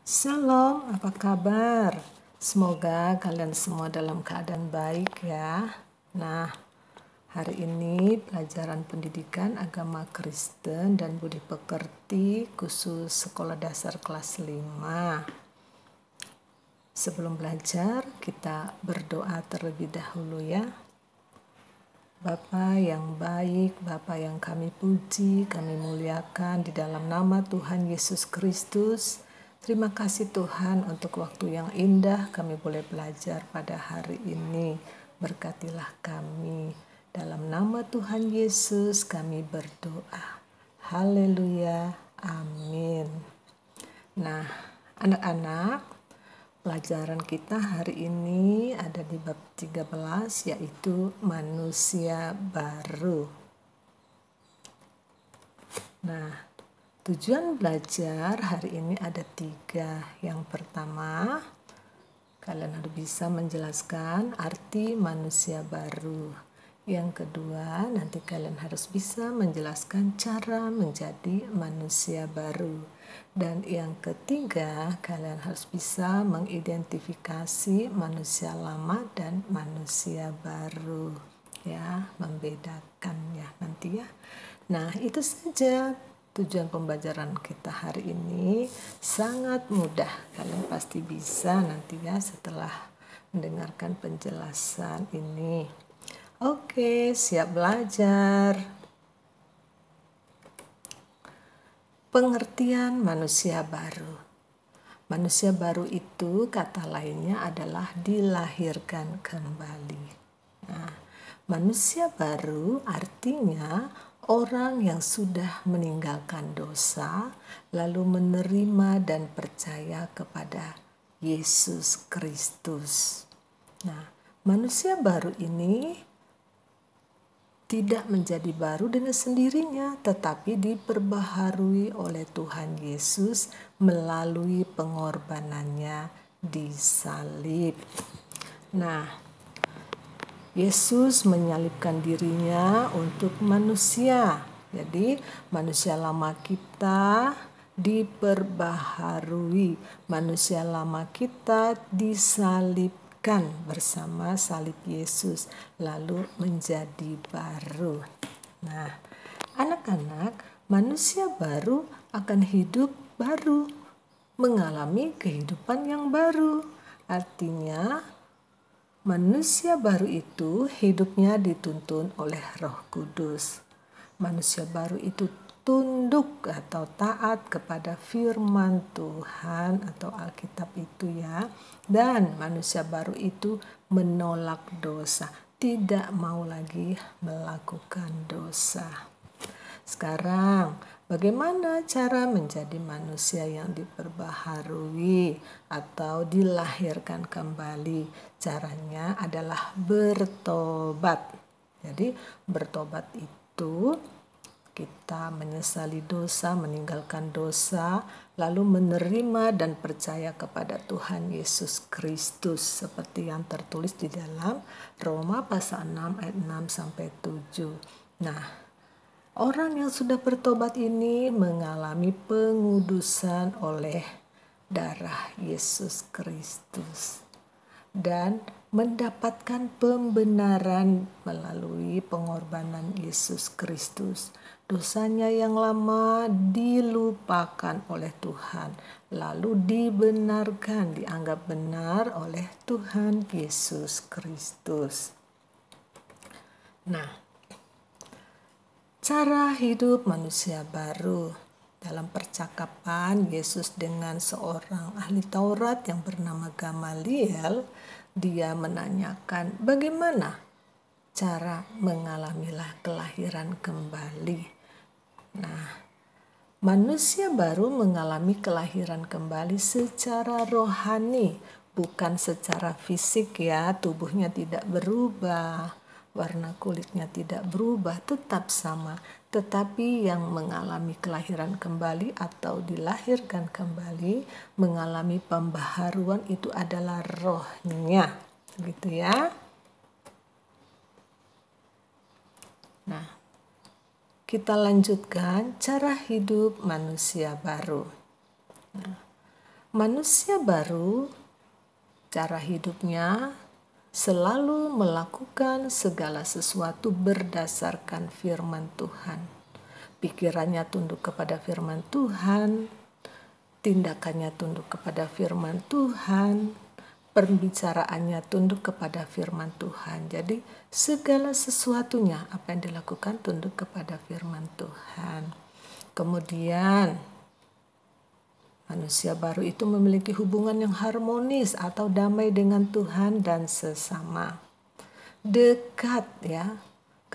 Shalom, apa kabar? Semoga kalian semua dalam keadaan baik ya. Nah, hari ini pelajaran pendidikan agama Kristen dan budi pekerti khusus sekolah dasar kelas 5. Sebelum belajar, kita berdoa terlebih dahulu ya. Bapa yang baik, Bapa yang kami puji, kami muliakan di dalam nama Tuhan Yesus Kristus. Terima kasih Tuhan untuk waktu yang indah kami boleh belajar pada hari ini. Berkatilah kami. Dalam nama Tuhan Yesus kami berdoa. Haleluya. Amin. Nah, anak-anak, pelajaran kita hari ini ada di bab 13 yaitu manusia baru. Nah, tujuan belajar hari ini ada 3. Yang pertama, kalian harus bisa menjelaskan arti manusia baru. Yang kedua, nanti kalian harus bisa menjelaskan cara menjadi manusia baru. Dan yang ketiga, kalian harus bisa mengidentifikasi manusia lama dan manusia baru. Ya, membedakannya nanti ya. Nah, itu saja tujuan pembelajaran kita hari ini. Sangat mudah, kalian pasti bisa nanti ya setelah mendengarkan penjelasan ini. Oke, siap belajar. Pengertian manusia baru. Manusia baru itu kata lainnya adalah dilahirkan kembali. Nah, manusia baru artinya orang yang sudah meninggalkan dosa lalu menerima dan percaya kepada Yesus Kristus. Nah, manusia baru ini tidak menjadi baru dengan sendirinya, tetapi diperbaharui oleh Tuhan Yesus melalui pengorbanannya di salib. Nah, Yesus menyalibkan dirinya untuk manusia. Jadi, manusia lama kita diperbaharui. Manusia lama kita disalibkan bersama salib Yesus, lalu menjadi baru. Nah, anak-anak, manusia baru akan hidup baru, mengalami kehidupan yang baru. Artinya, manusia baru itu hidupnya dituntun oleh Roh Kudus. Manusia baru itu tunduk atau taat kepada firman Tuhan atau Alkitab itu ya. Dan manusia baru itu menolak dosa, tidak mau lagi melakukan dosa. Sekarang, bagaimana cara menjadi manusia yang diperbaharui atau dilahirkan kembali? Caranya adalah bertobat. Jadi, bertobat itu kita menyesali dosa, meninggalkan dosa, lalu menerima dan percaya kepada Tuhan Yesus Kristus seperti yang tertulis di dalam Roma pasal 6 ayat 6 sampai 7. Nah, orang yang sudah bertobat ini mengalami pengudusan oleh darah Yesus Kristus dan mendapatkan pembenaran melalui pengorbanan Yesus Kristus. Dosanya yang lama dilupakan oleh Tuhan, lalu dibenarkan, dianggap benar oleh Tuhan Yesus Kristus. Nah, cara hidup manusia baru. Dalam percakapan Yesus dengan seorang ahli Taurat yang bernama Gamaliel, dia menanyakan bagaimana cara mengalamilah kelahiran kembali. Nah, manusia baru mengalami kelahiran kembali secara rohani, bukan secara fisik ya. Tubuhnya tidak berubah, warna kulitnya tidak berubah, tetap sama. Tetapi yang mengalami kelahiran kembali atau dilahirkan kembali, mengalami pembaharuan itu adalah rohnya, gitu ya. Nah, kita lanjutkan cara hidup manusia baru. Nah, Manusia baru, cara hidupnya selalu melakukan segala sesuatu berdasarkan firman Tuhan. Pikirannya tunduk kepada firman Tuhan, tindakannya tunduk kepada firman Tuhan, pembicaraannya tunduk kepada firman Tuhan. Jadi segala sesuatunya apa yang dilakukan tunduk kepada firman Tuhan. Kemudian manusia baru itu memiliki hubungan yang harmonis atau damai dengan Tuhan dan sesama. Dekat ya,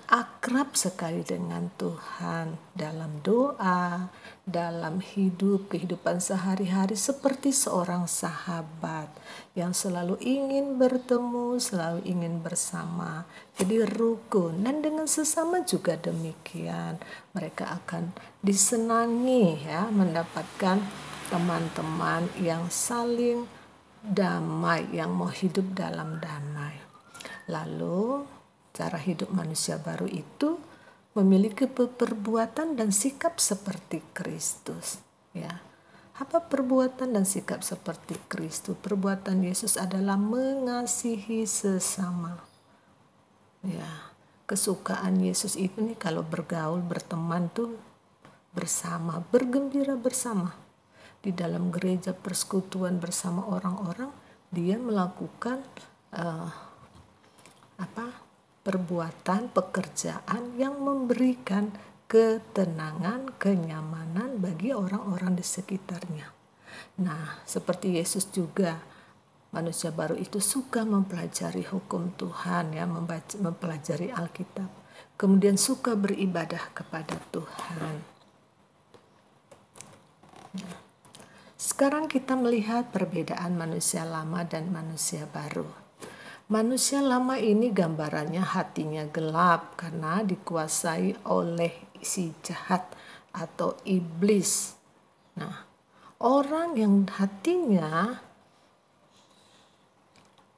akrab sekali dengan Tuhan dalam doa, dalam kehidupan sehari-hari seperti seorang sahabat yang selalu ingin bertemu, selalu ingin bersama. Jadi rukun, dan dengan sesama juga demikian. Mereka akan disenangi ya, mendapatkan teman-teman yang saling damai, yang mau hidup dalam damai. Lalu cara hidup manusia baru itu memiliki perbuatan dan sikap seperti Kristus. Ya, apa perbuatan dan sikap seperti Kristus? Perbuatan Yesus adalah mengasihi sesama. Ya, kesukaan Yesus itu nih kalau bergaul, berteman tuh bersama, bergembira bersama. Di dalam gereja persekutuan bersama orang-orang, dia melakukan perbuatan, pekerjaan yang memberikan ketenangan, kenyamanan bagi orang-orang di sekitarnya. Nah, seperti Yesus juga, manusia baru itu suka mempelajari hukum Tuhan ya, mempelajari Alkitab. Kemudian suka beribadah kepada Tuhan. Nah, sekarang kita melihat perbedaan manusia lama dan manusia baru. Manusia lama ini gambarannya hatinya gelap karena dikuasai oleh si jahat atau iblis. Nah, orang yang hatinya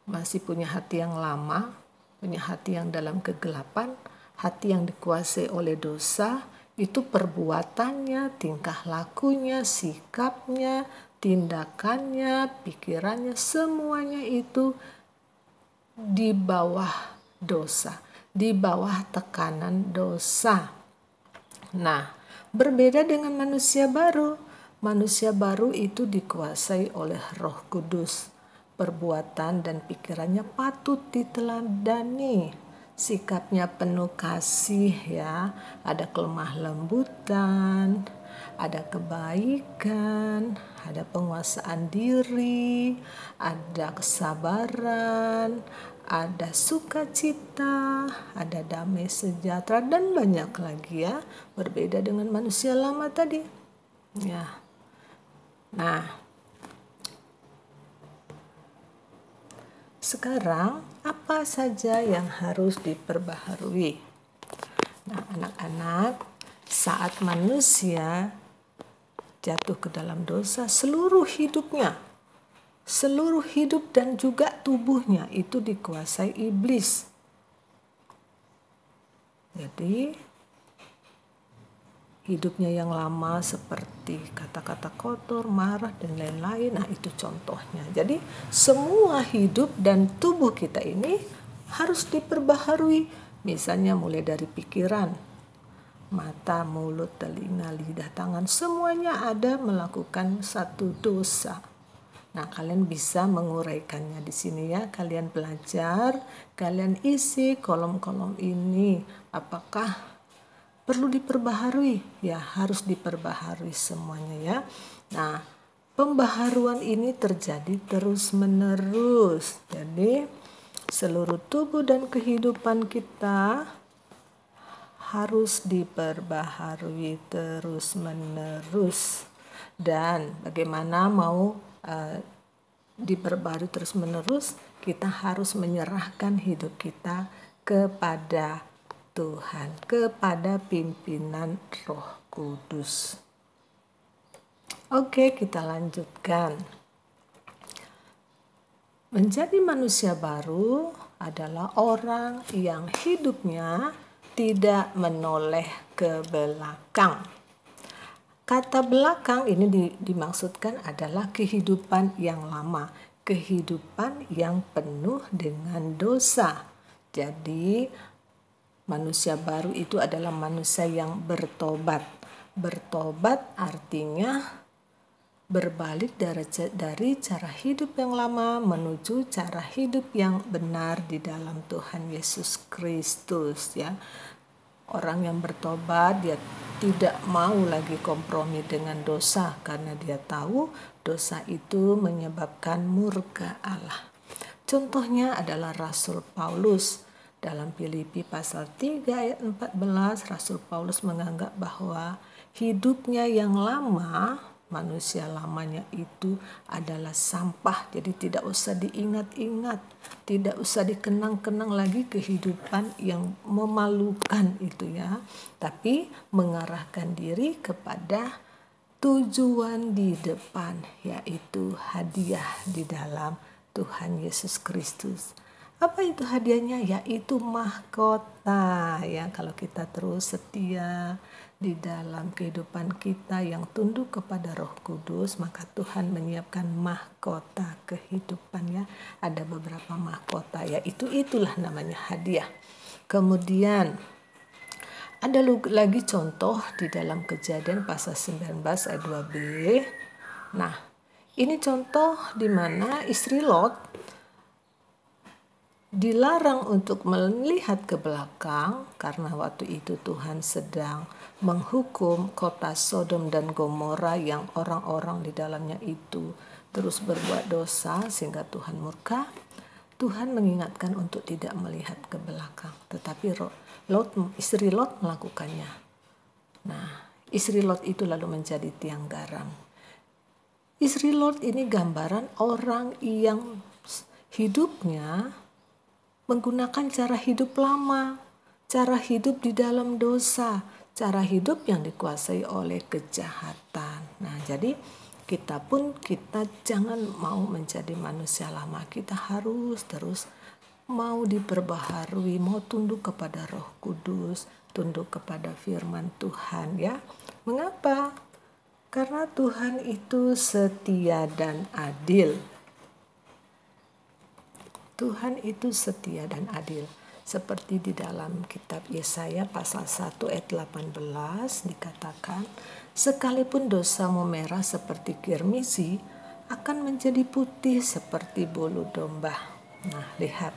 masih punya hati yang lama, punya hati yang dalam kegelapan, hati yang dikuasai oleh dosa, itu perbuatannya, tingkah lakunya, sikapnya, tindakannya, pikirannya, semuanya itu di bawah dosa, di bawah tekanan dosa. Nah, berbeda dengan manusia baru. Manusia baru itu dikuasai oleh Roh Kudus. Perbuatan dan pikirannya patut diteladani. Sikapnya penuh kasih ya, ada kelemah lembutan, ada kebaikan, ada penguasaan diri, ada kesabaran, ada sukacita, ada damai sejahtera, dan banyak lagi ya, berbeda dengan manusia lama tadi. Ya. Nah, sekarang apa saja yang harus diperbaharui? Nah, anak-anak, saat manusia jatuh ke dalam dosa, seluruh hidup dan juga tubuhnya itu dikuasai iblis. Jadi hidupnya yang lama seperti kata-kata kotor, marah, dan lain-lain. Nah, itu contohnya. Jadi semua hidup dan tubuh kita ini harus diperbaharui. Misalnya mulai dari pikiran, mata, mulut, telinga, lidah, tangan, semuanya ada melakukan satu dosa. Nah, kalian bisa menguraikannya di sini ya. Kalian belajar, kalian isi kolom-kolom ini. Apakah perlu diperbaharui? Ya, harus diperbaharui semuanya ya. Nah, pembaharuan ini terjadi terus-menerus. Jadi, seluruh tubuh dan kehidupan kita harus diperbaharui terus-menerus. Dan bagaimana mau diperbaharui terus-menerus? Kita harus menyerahkan hidup kita kepada Tuhan, kepada pimpinan Roh Kudus. Oke, kita lanjutkan. Menjadi manusia baru adalah orang yang hidupnya tidak menoleh ke belakang. Kata belakang ini dimaksudkan adalah kehidupan yang lama, kehidupan yang penuh dengan dosa. Jadi manusia baru itu adalah manusia yang bertobat. Bertobat artinya berbalik dari cara hidup yang lama menuju cara hidup yang benar di dalam Tuhan Yesus Kristus, ya. Orang yang bertobat dia tidak mau lagi kompromi dengan dosa karena dia tahu dosa itu menyebabkan murka Allah. Contohnya adalah Rasul Paulus. Dalam Filipi pasal 3 ayat 14, Rasul Paulus menganggap bahwa hidupnya yang lama, manusia lamanya itu adalah sampah. Jadi tidak usah diingat-ingat, tidak usah dikenang-kenang lagi kehidupan yang memalukan itu, ya. Tapi mengarahkan diri kepada tujuan di depan, yaitu hadiah di dalam Tuhan Yesus Kristus. Apa itu hadiahnya? Yaitu mahkota, ya. Kalau kita terus setia di dalam kehidupan kita yang tunduk kepada Roh Kudus, maka Tuhan menyiapkan mahkota kehidupan, ya. Ada beberapa mahkota, yaitu itulah namanya hadiah. Kemudian ada lagi contoh di dalam Kejadian pasal 19 ayat 2b. Nah, ini contoh di mana istri Lot dilarang untuk melihat ke belakang karena waktu itu Tuhan sedang menghukum kota Sodom dan Gomora yang orang-orang di dalamnya itu terus berbuat dosa sehingga Tuhan murka. Tuhan mengingatkan untuk tidak melihat ke belakang, tetapi istri Lot melakukannya. Nah, istri Lot itu lalu menjadi tiang garam. Istri Lot ini gambaran orang yang hidupnya menggunakan cara hidup lama, cara hidup di dalam dosa, cara hidup yang dikuasai oleh kejahatan. Nah, jadi kita jangan mau menjadi manusia lama. Kita harus terus mau diperbaharui, mau tunduk kepada Roh Kudus, tunduk kepada firman Tuhan, ya. Mengapa? Karena Tuhan itu setia dan adil. Tuhan itu setia dan adil. Seperti di dalam kitab Yesaya pasal 1 ayat 18 dikatakan, sekalipun dosamu merah seperti kirmisi, akan menjadi putih seperti bulu domba. Nah, lihat.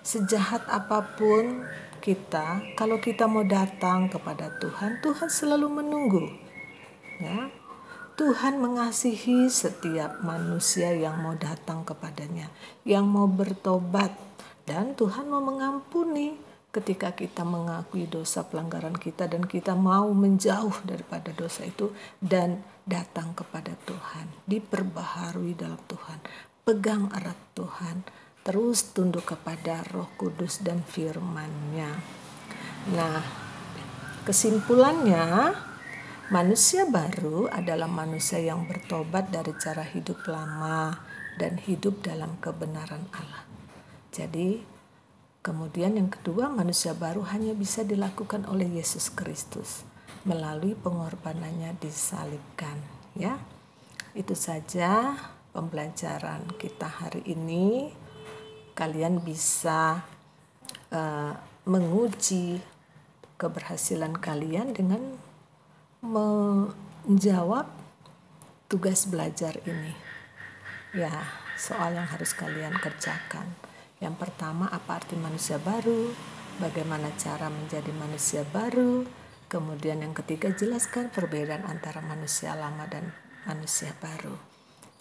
Sejahat apapun kita, kalau kita mau datang kepada Tuhan, Tuhan selalu menunggu. Ya. Tuhan mengasihi setiap manusia yang mau datang kepadanya, yang mau bertobat, dan Tuhan mau mengampuni ketika kita mengakui dosa pelanggaran kita dan kita mau menjauh daripada dosa itu dan datang kepada Tuhan, diperbaharui dalam Tuhan, pegang erat Tuhan, terus tunduk kepada Roh Kudus dan firman-Nya. Nah, kesimpulannya, manusia baru adalah manusia yang bertobat dari cara hidup lama dan hidup dalam kebenaran Allah. Jadi, kemudian yang kedua, manusia baru hanya bisa dilakukan oleh Yesus Kristus melalui pengorbanannya disalibkan, ya. Itu saja pembelajaran kita hari ini. Kalian bisa menguji keberhasilan kalian dengan menjawab tugas belajar ini. Ya, soal yang harus kalian kerjakan. Yang pertama, apa arti manusia baru? Bagaimana cara menjadi manusia baru? Kemudian yang ketiga, jelaskan perbedaan antara manusia lama dan manusia baru.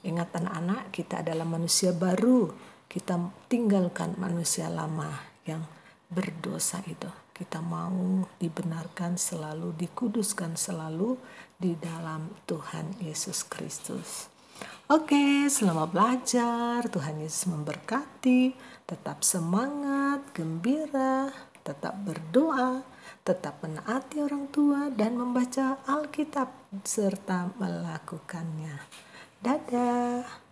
Ingat anak-anak, kita adalah manusia baru. Kita tinggalkan manusia lama yang berdosa itu. Kita mau dibenarkan selalu, dikuduskan selalu di dalam Tuhan Yesus Kristus. Oke, selamat belajar. Tuhan Yesus memberkati. Tetap semangat, gembira, tetap berdoa, tetap menaati orang tua dan membaca Alkitab serta melakukannya. Dadah.